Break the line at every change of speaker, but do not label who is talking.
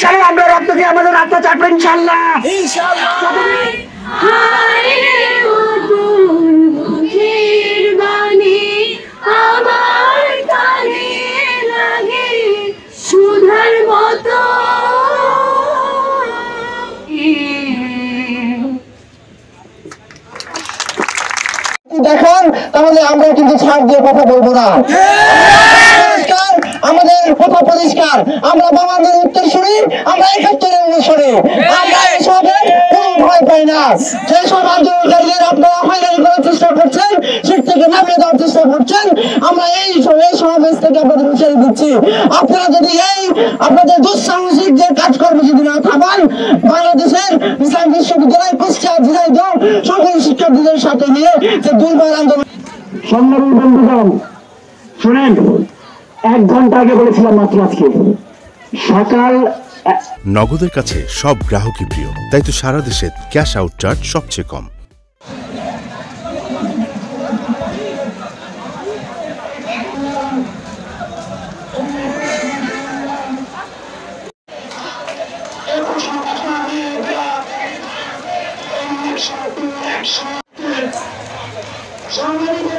সালে আমরা রক্ত দিয়ে আমাদের রক্ত চাটবো ইনশাআল্লাহ। আমার কানে লাগে সুধার মতো
দেখান, তাহলে আমরা কিন্তু ছাড় দিয়ে কথা বলবো না। আমাদের কথা পরিষ্কার, আমরা বাবাদের উত্তর শুনি, আমরা ৭১-এর অনুসরণে আমরা এসবের কোনো ভয় পাই না। যেসব আন্দোলনকারীদের আপনারা হয়রানি করার চেষ্টা করছেন, সেট থেকে নামিয়ে দেওয়ার চেষ্টা করছেন, আমরা এই সমাবেশ থেকে আপনাদের হুঁশিয়ারি দিচ্ছি। আপনারা যদি আপনাদের দুঃসাহসিক যে কাজকর্ম যদি না থামান, বাংলাদেশের ইসলাম বিশ্ববিদ্যালয় কুষ্টিয়া ঝিনাইদহ সকল শিক্ষার্থীদের সাথে নিয়ে যে দুর্বার আন্দোলন। সম্মানিত বন্ধুগণ, শুনেন, ১ ঘন্টা আগে বলেছিলাম মাত্র আজকে সকাল।
নগদের কাছে সব গ্রাহকই প্রিয়, তাই তো সারা দেশে ক্যাশ আউট চার্জ সবচেয়ে কম।
সম্মানিত